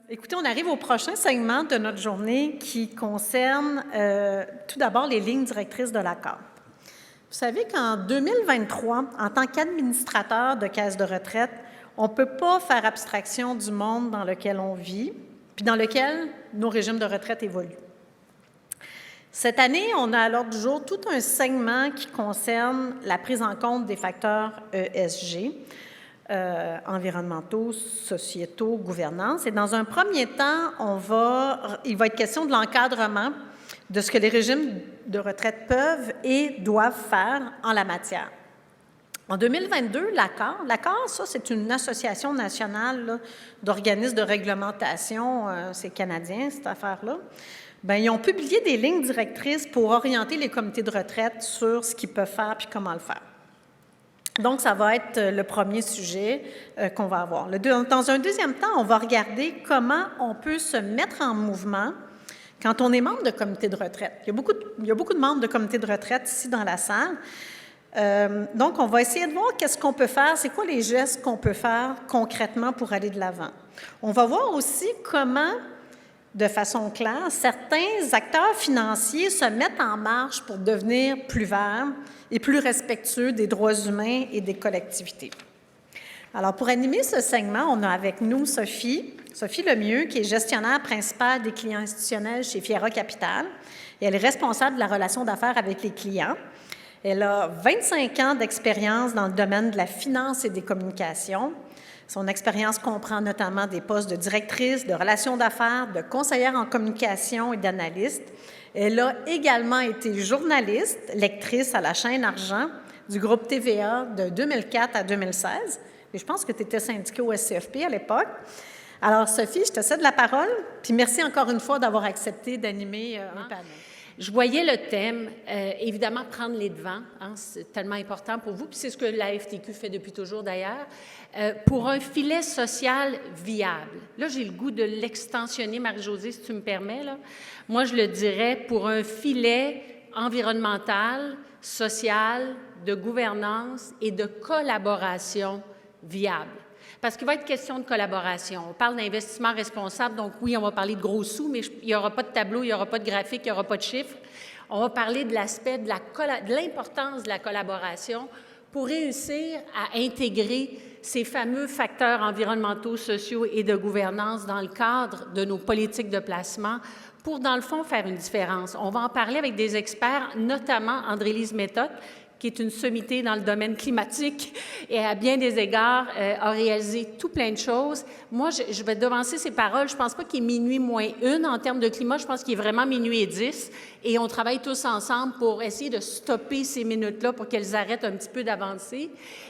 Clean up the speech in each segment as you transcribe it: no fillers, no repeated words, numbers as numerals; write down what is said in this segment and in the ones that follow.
Écoutez, on arrive au prochain segment de notre journée qui concerne tout d'abord les lignes directrices de l'accord. Vous savez qu'en 2023, en tant qu'administrateur de caisse de retraite, on ne peut pas faire abstraction du monde dans lequel on vit, puis dans lequel nos régimes de retraite évoluent. Cette année, on a à l'ordre du jour tout un segment qui concerne la prise en compte des facteurs ESG, environnementaux, sociétaux, gouvernance. Et dans un premier temps, il va être question de l'encadrement de ce que les régimes de retraite peuvent et doivent faire en la matière. En 2022, l'ACCOR, ça, c'est une association nationale d'organismes de réglementation, c'est canadien, cette affaire-là. Bien, ils ont publié des lignes directrices pour orienter les comités de retraite sur ce qu'ils peuvent faire puis comment le faire. Donc, ça va être le premier sujet qu'on va avoir. Dans un deuxième temps, on va regarder comment on peut se mettre en mouvement quand on est membre de comité de retraite. Il y a beaucoup de membres de comité de retraite ici dans la salle. Donc, on va essayer de voir qu'est-ce qu'on peut faire, c'est quoi les gestes qu'on peut faire concrètement pour aller de l'avant. On va voir aussi comment, de façon claire, certains acteurs financiers se mettent en marche pour devenir plus verts et plus respectueux des droits humains et des collectivités. Alors, pour animer ce segment, on a avec nous Sophie Lemieux, qui est gestionnaire principale des clients institutionnels chez Fiera Capital. Et elle est responsable de la relation d'affaires avec les clients. Elle a 25 ans d'expérience dans le domaine de la finance et des communications. Son expérience comprend notamment des postes de directrice, de relations d'affaires, de conseillère en communication et d'analyste. Elle a également été journaliste, lectrice à la chaîne Argent du groupe TVA de 2004 à 2016. Et je pense que tu étais syndiquée au SCFP à l'époque. Alors, Sophie, je te cède la parole. Puis merci encore une fois d'avoir accepté d'animer un panel. Je voyais le thème, évidemment, prendre les devants, hein, c'est tellement important pour vous, puis c'est ce que la FTQ fait depuis toujours d'ailleurs, pour un filet social viable. Là, j'ai le goût de l'extensionner, Marie-Josée, si tu me permets. Là. Moi, je le dirais pour un filet environnemental, social, de gouvernance et de collaboration viable. Parce qu'il va être question de collaboration. On parle d'investissement responsable, donc oui, on va parler de gros sous, mais il n'y aura pas de tableau, il n'y aura pas de graphique, il n'y aura pas de chiffres. On va parler de l'aspect de l'importance de la collaboration pour réussir à intégrer ces fameux facteurs environnementaux, sociaux et de gouvernance dans le cadre de nos politiques de placement pour, dans le fond, faire une différence. On va en parler avec des experts, notamment André-Lise Méthode, qui est une sommité dans le domaine climatique et à bien des égards a réalisé tout plein de choses. Moi, je vais devancer ces paroles. Je ne pense pas qu'il est minuit moins une en termes de climat. Je pense qu'il est vraiment minuit et 10. Et on travaille tous ensemble pour essayer de stopper ces minutes-là pour qu'elles arrêtent un petit peu d'avancer.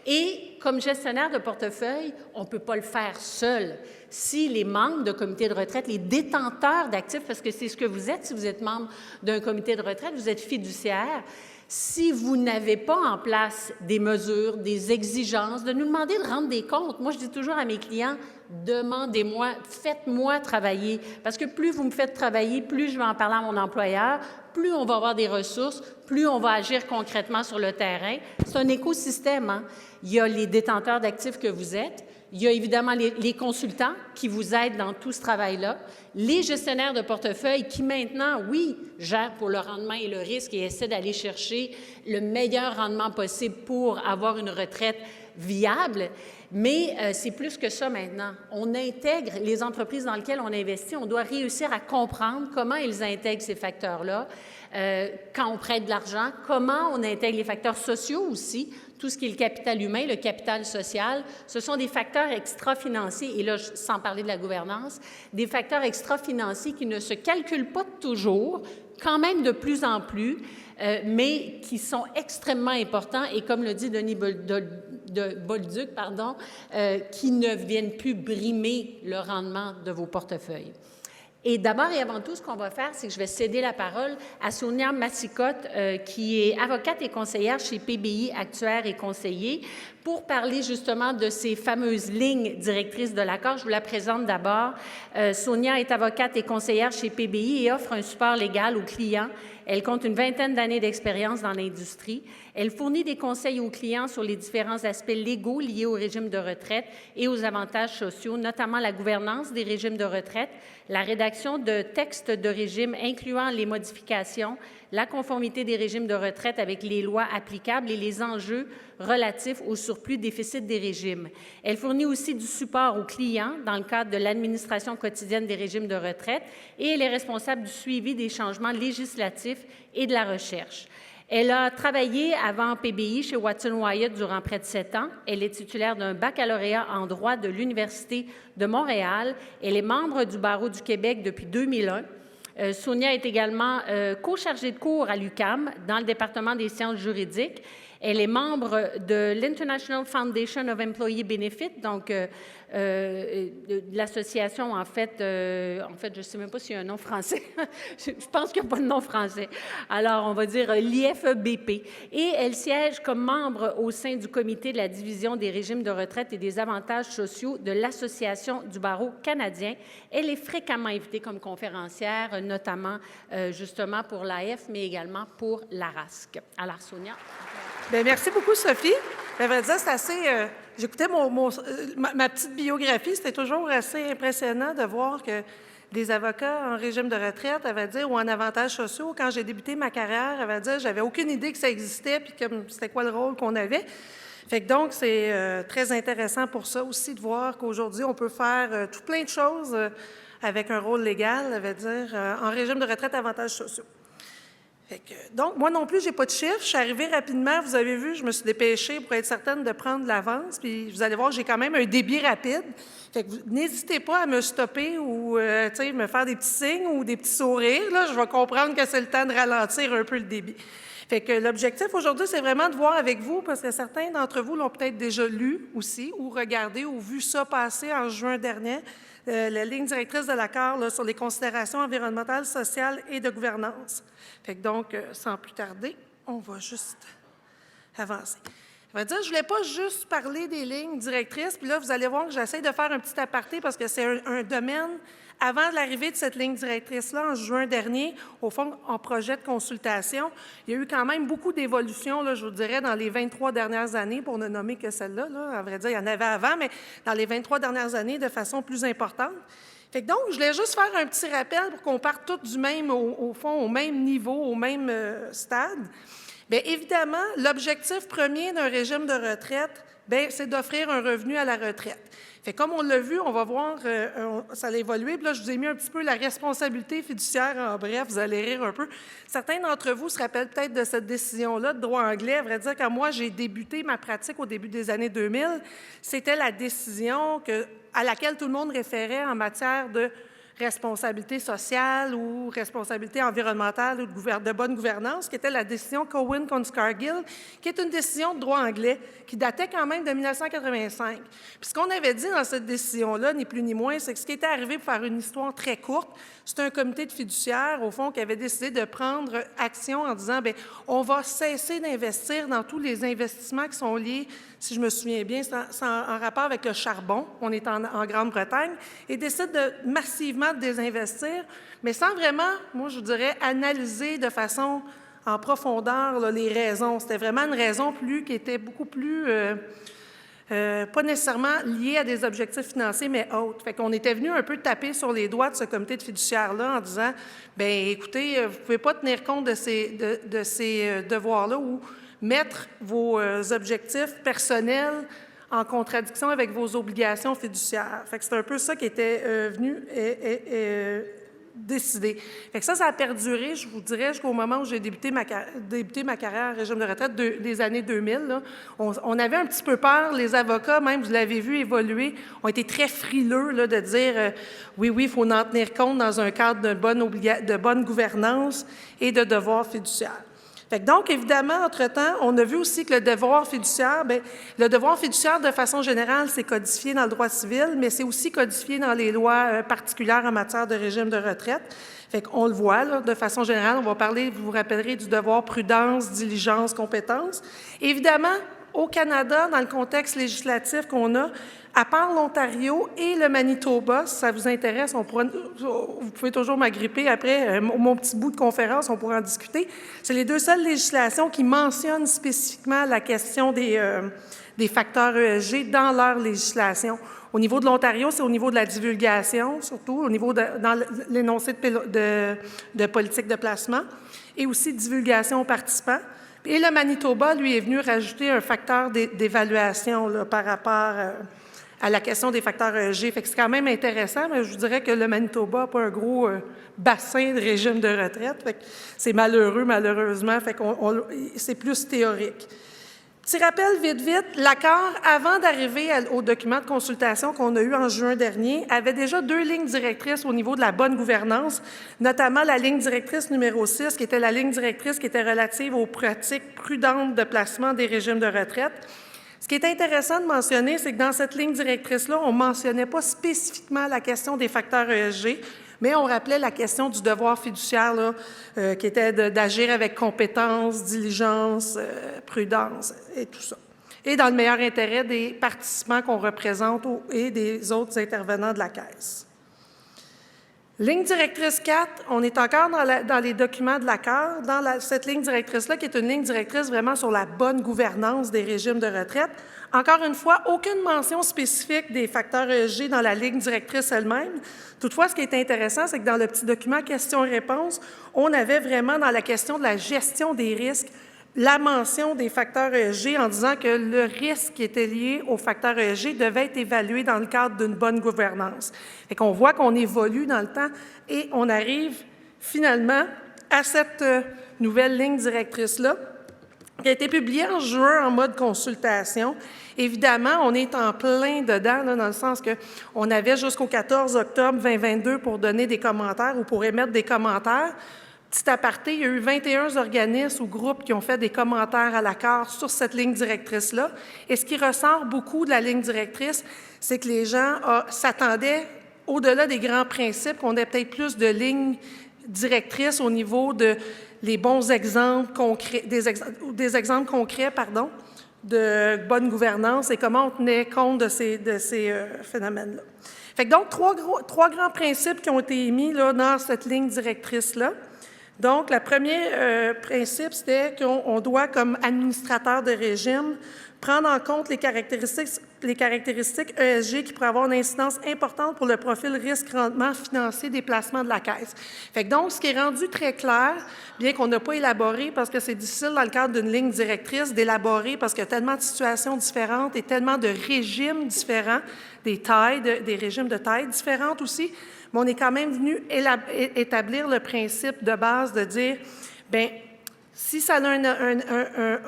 Et comme gestionnaire de portefeuille, on ne peut pas le faire seul. Si les membres de comité de retraite, les détenteurs d'actifs, parce que c'est ce que vous êtes, si vous êtes membre d'un comité de retraite, vous êtes fiduciaire. Si vous n'avez pas en place des mesures, des exigences, de nous demander de rendre des comptes. Moi, je dis toujours à mes clients, demandez-moi, faites-moi travailler. Parce que plus vous me faites travailler, plus je vais en parler à mon employeur, plus on va avoir des ressources, plus on va agir concrètement sur le terrain. C'est un écosystème, hein? Il y a les détenteurs d'actifs que vous êtes, il y a évidemment les consultants qui vous aident dans tout ce travail-là, les gestionnaires de portefeuille qui maintenant, oui, gèrent pour le rendement et le risque et essaient d'aller chercher le meilleur rendement possible pour avoir une retraite viable. Mais c'est plus que ça maintenant. On intègre les entreprises dans lesquelles on investit, on doit réussir à comprendre comment ils intègrent ces facteurs-là. Quand on prête de l'argent, comment on intègre les facteurs sociaux aussi, tout ce qui est le capital humain, le capital social, ce sont des facteurs extra-financiers, et là, sans parler de la gouvernance, des facteurs extra-financiers qui ne se calculent pas toujours, quand même de plus en plus, mais qui sont extrêmement importants, et comme le dit Denis Bolduc, qui ne viennent plus brimer le rendement de vos portefeuilles. Et d'abord et avant tout, ce qu'on va faire, c'est que je vais céder la parole à Sonia Massicotte, qui est avocate et conseillère chez PBI Actuaires et Conseillers, pour parler justement de ces fameuses lignes directrices de l'accord. Je vous la présente d'abord. Sonia est avocate et conseillère chez PBI et offre un support légal aux clients Elle compte une vingtaine d'années d'expérience dans l'industrie. Elle fournit des conseils aux clients sur les différents aspects légaux liés au régime de retraite et aux avantages sociaux, notamment la gouvernance des régimes de retraite, la rédaction de textes de régime incluant les modifications, la conformité des régimes de retraite avec les lois applicables et les enjeux relatifs au surplus déficit des régimes. Elle fournit aussi du support aux clients dans le cadre de l'administration quotidienne des régimes de retraite et elle est responsable du suivi des changements législatifs et de la recherche. Elle a travaillé avant PBI chez Watson Wyatt durant près de 7 ans. Elle est titulaire d'un baccalauréat en droit de l'Université de Montréal. Elle est membre du Barreau du Québec depuis 2001. Sonia est également co-chargée de cours à l'UQAM dans le département des sciences juridiques. Elle est membre de l'International Foundation of Employee Benefit, donc de l'association, en fait, je ne sais même pas s'il y a un nom français. Je pense qu'il n'y a pas de nom français. Alors, on va dire l'IFEBP. Et elle siège comme membre au sein du comité de la division des régimes de retraite et des avantages sociaux de l'Association du barreau canadien. Elle est fréquemment invitée comme conférencière, notamment justement pour l'AF, mais également pour l'ARASC. Alors, Sonia. Bien, merci beaucoup, Sophie. À vrai dire, c'est assez... J'écoutais ma petite biographie, c'était toujours assez impressionnant de voir que des avocats en régime de retraite, à vrai dire, ou en avantages sociaux, quand j'ai débuté ma carrière, à vrai dire, j'avais aucune idée que ça existait, puis comme c'était quoi le rôle qu'on avait. Fait que donc, c'est très intéressant pour ça aussi de voir qu'aujourd'hui, on peut faire tout plein de choses avec un rôle légal, à vrai dire, en régime de retraite, avantages sociaux. Donc, moi non plus, je n'ai pas de chiffres. Je suis arrivée rapidement. Vous avez vu, je me suis dépêchée pour être certaine de prendre l'avance. Puis, vous allez voir, j'ai quand même un débit rapide. Fait que n'hésitez pas à me stopper ou me faire des petits signes ou des petits sourires. Là, je vais comprendre que c'est le temps de ralentir un peu le débit. Fait que l'objectif aujourd'hui, c'est vraiment de voir avec vous, parce que certains d'entre vous l'ont peut-être déjà lu aussi, ou regardé, ou vu ça passer en juin dernier, la ligne directrice de l'accord là, sur les considérations environnementales, sociales et de gouvernance. Fait que donc, sans plus tarder, on va juste avancer. Je vais dire, je ne voulais pas juste parler des lignes directrices, puis là, vous allez voir que j'essaie de faire un petit aparté parce que c'est un domaine, avant l'arrivée de cette ligne directrice-là, en juin dernier, au fond, en projet de consultation, il y a eu quand même beaucoup d'évolutions, là, je vous dirais, dans les 23 dernières années, pour ne nommer que celle-là. Là, à vrai dire, il y en avait avant, mais dans les 23 dernières années, de façon plus importante. Fait que donc, je voulais juste faire un petit rappel pour qu'on parte tous du même, au fond, au même niveau, au même stade. Bien, évidemment, l'objectif premier d'un régime de retraite, bien, c'est d'offrir un revenu à la retraite. Fait comme on l'a vu, on va voir, ça a évolué. Puis là, je vous ai mis un petit peu la responsabilité fiduciaire en bref, vous allez rire un peu. Certains d'entre vous se rappellent peut-être de cette décision-là de droit anglais. À vrai dire, quand moi, j'ai débuté ma pratique au début des années 2000, c'était la décision à laquelle tout le monde référait en matière de responsabilité sociale ou responsabilité environnementale ou de bonne gouvernance, qui était la décision Cohen contre Scargill, qui est une décision de droit anglais qui datait quand même de 1985. Puis ce qu'on avait dit dans cette décision-là, ni plus ni moins, c'est que ce qui était arrivé, pour faire une histoire très courte, c'était un comité de fiduciaires, au fond, qui avait décidé de prendre action en disant, bien, on va cesser d'investir dans tous les investissements qui sont liés, si je me souviens bien, c'est en rapport avec le charbon, on est en Grande-Bretagne, et décide de massivement de désinvestir, mais sans vraiment, moi je dirais, analyser de façon en profondeur là, les raisons. C'était vraiment une raison qui était beaucoup plus, pas nécessairement liée à des objectifs financiers, mais autres. Fait qu'on était venu un peu taper sur les doigts de ce comité de fiduciaires-là en disant, bien, écoutez, vous ne pouvez pas tenir compte de ces devoirs-là ou mettre vos objectifs personnels en contradiction avec vos obligations fiduciaires. Fait que c'est un peu ça qui était venu décidé. Fait que ça a perduré, je vous dirais, jusqu'au moment où j'ai débuté ma carrière en régime de retraite des années 2000. Là. On avait un petit peu peur, les avocats, même, vous l'avez vu évoluer, ont été très frileux là, de dire oui, il faut en tenir compte dans un cadre de bonne gouvernance et de devoirs fiduciaires. Donc, évidemment, entre-temps, on a vu aussi que le devoir fiduciaire, de façon générale, c'est codifié dans le droit civil, mais c'est aussi codifié dans les lois particulières en matière de régime de retraite. Fait qu'on le voit, là, de façon générale, on va parler, vous vous rappellerez, du devoir prudence, diligence, compétence. Évidemment, Au Canada, dans le contexte législatif qu'on a, à part l'Ontario et le Manitoba, si ça vous intéresse, vous pouvez toujours m'agripper après mon petit bout de conférence, on pourra en discuter. C'est les deux seules législations qui mentionnent spécifiquement la question des facteurs ESG dans leur législation. Au niveau de l'Ontario, c'est au niveau de la divulgation, surtout au niveau dans l'énoncé de politique de placement, et aussi de divulgation aux participants. Et le Manitoba, lui, est venu rajouter un facteur d'évaluation là, par rapport à la question des facteurs ESG. Fait que c'est quand même intéressant, mais je vous dirais que le Manitoba n'a pas un gros bassin de régime de retraite. Fait que c'est malheureux, malheureusement. Fait que c'est plus théorique. Petit rappel, vite, l'accord, avant d'arriver au document de consultation qu'on a eu en juin dernier, avait déjà 2 lignes directrices au niveau de la bonne gouvernance, notamment la ligne directrice numéro 6, qui était la ligne directrice qui était relative aux pratiques prudentes de placement des régimes de retraite. Ce qui est intéressant de mentionner, c'est que dans cette ligne directrice-là, on ne mentionnait pas spécifiquement la question des facteurs ESG, mais on rappelait la question du devoir fiduciaire, là, qui était d'agir avec compétence, diligence, prudence et tout ça. Et dans le meilleur intérêt des participants qu'on représente et des autres intervenants de la Caisse. Ligne directrice 4, on est encore dans les documents de l'accord, dans cette ligne directrice-là, qui est une ligne directrice vraiment sur la bonne gouvernance des régimes de retraite. Encore une fois, aucune mention spécifique des facteurs ESG dans la ligne directrice elle-même. Toutefois, ce qui est intéressant, c'est que dans le petit document questions-réponses, on avait vraiment dans la question de la gestion des risques, la mention des facteurs ESG en disant que le risque qui était lié aux facteurs ESG devait être évalué dans le cadre d'une bonne gouvernance. Et qu'on voit qu'on évolue dans le temps et on arrive finalement à cette nouvelle ligne directrice-là, qui a été publiée en juin en mode consultation. Évidemment, on est en plein dedans, là, dans le sens qu'on avait jusqu'au 14 octobre 2022 pour donner des commentaires ou pour émettre des commentaires. Petit aparté, il y a eu 21 organismes ou groupes qui ont fait des commentaires à l'accord sur cette ligne directrice-là. Et ce qui ressort beaucoup de la ligne directrice, c'est que les gens s'attendaient, au-delà des grands principes, qu'on ait peut-être plus de lignes directrices au niveau de les bons exemples concrets, des exemples concrets, de bonne gouvernance et comment on tenait compte de ces phénomènes-là. Fait que donc, trois grands principes qui ont été émis là, dans cette ligne directrice-là. Donc, le premier principe, c'était qu'on doit, comme administrateur de régime, prendre en compte les caractéristiques ESG qui pourraient avoir une incidence importante pour le profil risque-rendement financier des placements de la Caisse. Fait que donc, ce qui est rendu très clair, bien qu'on n'a pas élaboré, parce que c'est difficile dans le cadre d'une ligne directrice d'élaborer, parce qu'il y a tellement de situations différentes et tellement de régimes différents, des régimes de taille différentes aussi, mais on est quand même venu établir le principe de base de dire, bien, si ça a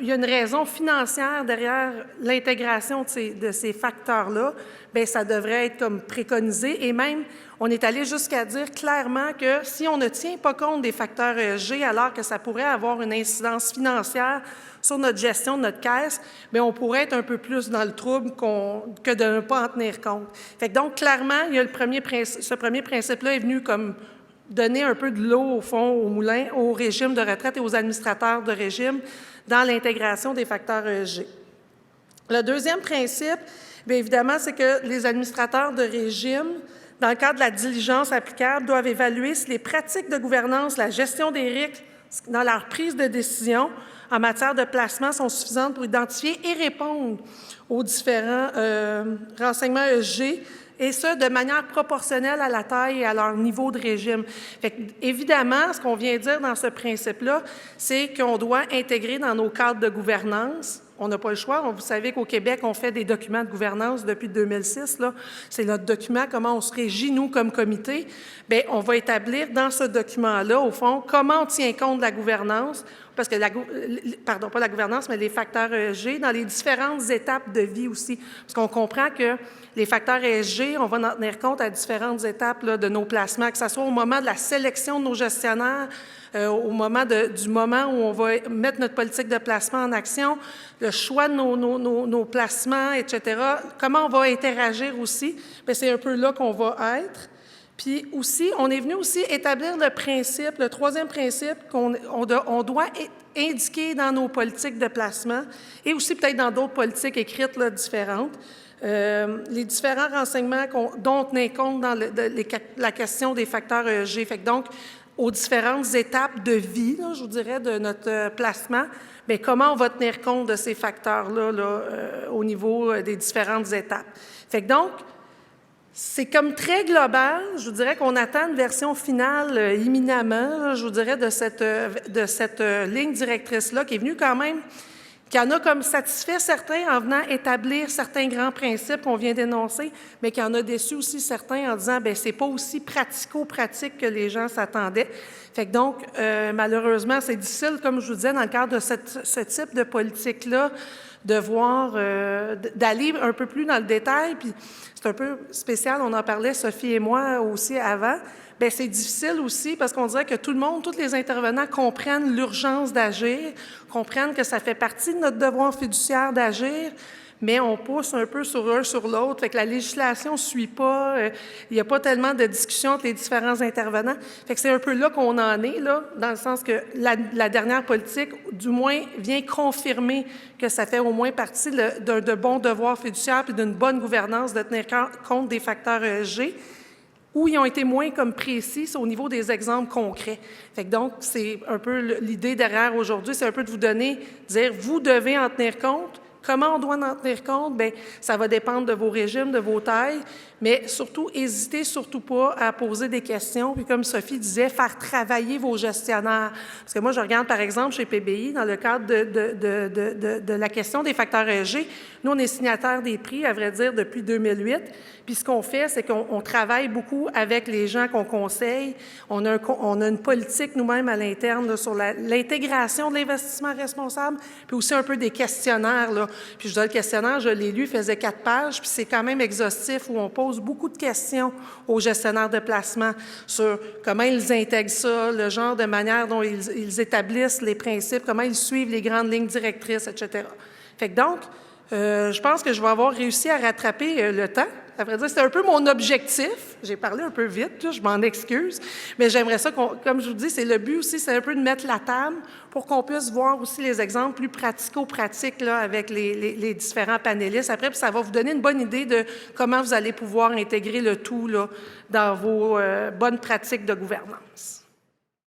il y a une raison financière derrière l'intégration de ces facteurs-là, bien, ça devrait être comme préconisé. Et même, on est allé jusqu'à dire clairement que si on ne tient pas compte des facteurs ESG, alors que ça pourrait avoir une incidence financière sur notre gestion de notre caisse, bien, on pourrait être un peu plus dans le trouble que de ne pas en tenir compte. Fait que donc, clairement, il y a ce premier principe-là est venu comme donner un peu de l'eau, au fond, au moulin, au régime de retraite et aux administrateurs de régime dans l'intégration des facteurs ESG. Le deuxième principe, bien évidemment, c'est que les administrateurs de régime, dans le cadre de la diligence applicable, doivent évaluer si les pratiques de gouvernance, la gestion des risques dans leur prise de décision en matière de placement sont suffisantes pour identifier et répondre aux différents renseignements ESG, et ce, de manière proportionnelle à la taille et à leur niveau de régime. Fait que, évidemment, ce qu'on vient dire dans ce principe-là, c'est qu'on doit intégrer dans nos cadres de gouvernance. On n'a pas le choix. Vous savez qu'au Québec, on fait des documents de gouvernance depuis 2006. Là. C'est notre document, comment on se régit, nous, comme comité. Bien, on va établir dans ce document-là, au fond, comment on tient compte de la gouvernance, parce que pas la gouvernance, mais les facteurs ESG, dans les différentes étapes de vie aussi. Parce qu'on comprend que les facteurs ESG, on va en tenir compte à différentes étapes là, de nos placements, que ce soit au moment de la sélection de nos gestionnaires, au moment du moment où on va mettre notre politique de placement en action, le choix de nos placements, etc. Comment on va interagir aussi, bien, c'est un peu là qu'on va être. Puis aussi, on est venu aussi établir le principe, le troisième principe, on doit indiquer dans nos politiques de placement et aussi peut-être dans d'autres politiques écrites là, différentes, les différents renseignements dont on tenait compte dans la question des facteurs ESG. Fait que donc, aux différentes étapes de vie, là, je vous dirais, de notre placement, bien, comment on va tenir compte de ces facteurs-là au niveau des différentes étapes. Fait que donc, c'est comme très global. Je vous dirais qu'on attend une version finale imminemment, là, je vous dirais, de cette ligne directrice-là qui est venue quand même, qui en a comme satisfait certains en venant établir certains grands principes qu'on vient d'énoncer, mais qui en a déçu aussi certains en disant, bien, c'est pas aussi pratico-pratique que les gens s'attendaient. Fait que donc, malheureusement, c'est difficile, comme je vous disais, dans le cadre de ce type de politique-là, de voir, d'aller un peu plus dans le détail, puis c'est un peu spécial, on en parlait, Sophie et moi aussi avant. Bien, c'est difficile aussi parce qu'on dirait que tout le monde, tous les intervenants comprennent l'urgence d'agir, comprennent que ça fait partie de notre devoir fiduciaire d'agir, mais on pousse un peu sur un, sur l'autre. Fait que la législation ne suit pas, il n'y a pas tellement de discussion entre les différents intervenants. Fait que c'est un peu là qu'on en est, là, dans le sens que la dernière politique, du moins, vient confirmer que ça fait au moins partie de bons devoirs fiduciaires et d'une bonne gouvernance de tenir compte des facteurs ESG. Où ils ont été moins comme précis, c'est au niveau des exemples concrets. Fait que donc, c'est un peu l'idée derrière aujourd'hui, c'est un peu de vous donner, dire, vous devez en tenir compte. Comment on doit en tenir compte? Bien, ça va dépendre de vos régimes, de vos tailles, mais surtout, n'hésitez surtout pas à poser des questions. Puis comme Sophie disait, faire travailler vos gestionnaires. Parce que moi, je regarde, par exemple, chez PBI, dans le cadre de la question des facteurs ESG, nous, on est signataires des prix, à vrai dire, depuis 2008. Puis ce qu'on fait, c'est qu'on travaille beaucoup avec les gens qu'on conseille. On a une politique nous-mêmes à l'interne là, sur l'intégration de l'investissement responsable, puis aussi un peu des questionnaires. Là. Puis je dis le questionnaire, je l'ai lu, il faisait 4 pages, puis c'est quand même exhaustif où on pose beaucoup de questions aux gestionnaires de placement sur comment ils intègrent ça, le genre de manière dont ils établissent les principes, comment ils suivent les grandes lignes directrices, etc. Fait que donc, je pense que je vais avoir réussi à rattraper le temps. À vrai dire, c'était un peu mon objectif. J'ai parlé un peu vite, là, je m'en excuse, mais j'aimerais ça, comme je vous dis, c'est le but aussi, c'est un peu de mettre la table pour qu'on puisse voir aussi les exemples plus pratico-pratiques là, avec les différents panélistes. Après, puis ça va vous donner une bonne idée de comment vous allez pouvoir intégrer le tout là, dans vos bonnes pratiques de gouvernance.